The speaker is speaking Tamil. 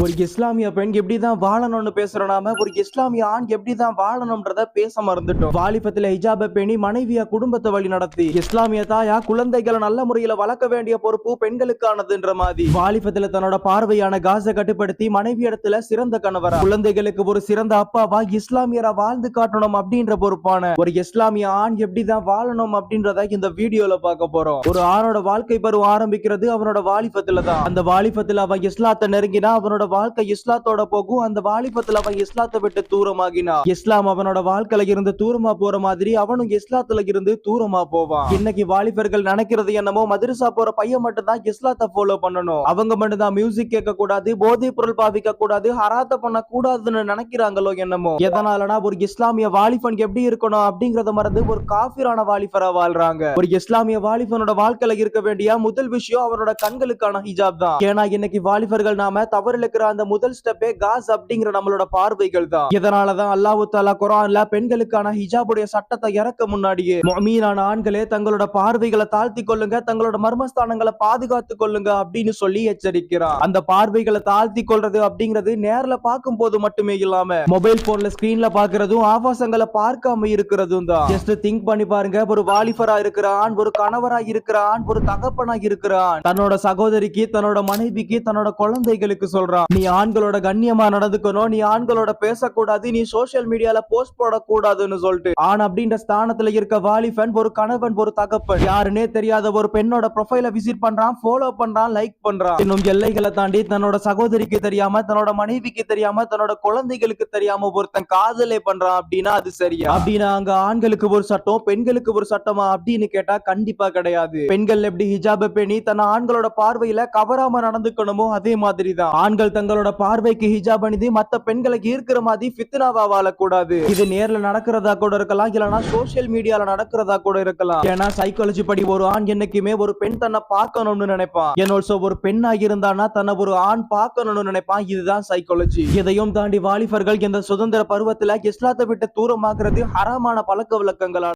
ஒரு இஸ்லாமிய பெண் எப்படிதான் வாழணும்னு பேசுறோம் நாம, ஒரு இஸ்லாமிய ஆண் எப்படிதான் வாழணும்ன்றத பேச மறந்துட்டோம். வாலிபத்துல ஹிஜாப பேணி மனைவியா குடும்பத்தை வழி நடத்தி இஸ்லாமிய தாயா குழந்தைகளை நல்ல முறையில வளர்க்க வேண்டிய பொறுப்பு பெண்களுக்கானதுன்ற மாதிரி வாலிபத்துல தன்னோட பார்வையான காசை கட்டுப்படுத்தி மனைவி இடத்துல சிறந்த கணவரா, குழந்தைகளுக்கு ஒரு சிறந்த அப்பாவா இஸ்லாமியரா வாழ்ந்து காட்டணும் அப்படின்ற பொறுப்பான ஒரு இஸ்லாமிய ஆண் எப்படிதான் வாழணும் அப்படின்றத இந்த வீடியோல பார்க்க போறோம். ஒரு ஆணோட வாழ்க்கை பருவம் ஆரம்பிக்கிறது அவனோட வாலிபத்துல தான். அந்த வாலிபத்துல அவன் இஸ்லாத்தை நெருங்கினா அவனோட வாழ்க்கை இஸ்லாத்தோட போகும். அந்த வாலிபத்துல அவன் இஸ்லாத்தை விட்டு தூரமாகினா இஸ்லாம் அவனோட வாழ்க்கையில இருந்து தூரமா போற மாதிரி அவனும் இஸ்லாத்துல இருந்து தூரமா போவான். இன்னைக்கு வாலிபர்கள் நினைக்கிறது என்னமோ மதரசா போற பையன் மட்டும் தான் இஸ்லாத்தை ஃபாலோ பண்ணணும், அவங்க மட்டும் தான் மியூசிக் கேட்க கூடாது, போதை பொருள் பாவிக்க கூடாது, ஹராத்த பண்ண கூடாதுன்னு நினைக்கிறாங்களோ என்னமோ. எதனாலனா ஒரு இஸ்லாமிய வாலிபன் எப்படி இருக்கணும் அப்படிங்கறத மறந்து ஒரு காஃபிரான வாலிபரா வாழ்றாங்க. ஒரு இஸ்லாமிய வாலிபனோட வாழ்க்கையில இருக்க வேண்டிய முதல் விஷயம் அவனோட கண்களுக்கான ஹிஜாப் தான். ஏன்னா இன்னைக்கு வாலிபர்கள் நாம தவறு அந்த முதல் ஸ்டெப்பே காஸ் அப்படிங்கிற நம்மளோட பார்வைகள் தான். இதனாலதான் அல்லாஹ் தஆலா குர்ஆன்ல பெண்களுக்கான ஹிஜாபுடைய சட்டத்தை இறக்க முன்னாடியே முஃமினான ஆண்களே தங்களோட பார்வைகளை தாழ்த்தி கொள்ளுங்க, தங்களோட மர்மஸ்தானங்களை பாதுகாத்துக் கொள்ளுங்க அப்படின்னு சொல்லி எச்சரிக்கிறான். அந்த பார்வைகளை தாழ்த்தி கொள்றது அப்படிங்கிறது நேர்ல பார்க்கும் போது மட்டுமே இல்லாம மொபைல் போன்ல ஸ்கிரீன்ல பாக்குறதும் ஆபாசங்களை பார்க்காம இருக்கிறதும் தான். ஜஸ்ட் திங்க் பண்ணி பாருங்க, ஒரு வாலிபரா இருக்கிற ஆண், ஒரு கணவரா இருக்கிற ஆண், ஒரு தகப்பனா இருக்கிற ஆண் தன்னோட சகோதரிக்கு, தன்னோட மனைவிக்கு, தன்னோட குழந்தைகளுக்கு சொல்றான், நீ ஆண்களோட கண்ணியமா நடந்துக்கணும், நீ ஆண்களோட பேசக்கூடாது, நீ சோசியல் மீடியால போஸ்ட் போடக்கூடாதுன்னு சொல்லிட்டு ஆண் அப்படின்ற ஸ்தானத்துல இருக்க வாலிபன், ஒரு கணவன், ஒரு தகப்பன் யாருன்னே தெரியாத ஒரு பெண்ணோட ப்ரொஃபைல விசிட் பண்றான், ஃபாலோ பண்றான், லைக் பண்றான். இன்னும் எல்லைகளை தாண்டி தன்னோட சகோதரிக்கு தெரியாம, தன்னோட மனைவிக்கு தெரியாம, தன்னோட குழந்தைகளுக்கு தெரியாம ஒருத்தன் காதலே பண்றான் அப்படின்னா அது சரியா? அப்படின்னா அங்க ஆண்களுக்கு ஒரு சட்டம், பெண்களுக்கு ஒரு சட்டமா அப்படின்னு கேட்டா கண்டிப்பா கிடையாது. பெண்கள் எப்படி ஹிஜாப பேணி தன்னை ஆண்களோட பார்வையில கவராம நடந்துக்கணுமோ அதே மாதிரிதான் ஆண்கள் தங்களோட பார்வைக்கு ஹிஜாப் அணிந்து மத்த பெண்களை ஈர்க்கிற மாதிரி ஃபித்னாவா வாழக்கூடாது. இது நேர்ல நடக்கிறதா கூட இருக்கலாம், இல்லனா சோசியல் மீடியால நடக்கிறதா கூட இருக்கலாம். ஏன்னா சைக்காலஜி படி ஒரு ஆண் என்னைக்குமே ஒரு பெண் தன்னை பார்க்கணும்னு நினைப்பான். ஆல்சோ ஒரு பெண்ணாக இருந்தானா தன்னை ஒரு ஆண் பார்க்கணும்னு நினைப்பான். இதுதான் சைக்காலஜி. இதையும் தாண்டி வாலிபர்கள் இந்த சுதந்திர பருவத்துல இஸ்லாத்தை விட்டு தூரமாகிறது ஹராமான பழக்க வழக்கங்களால்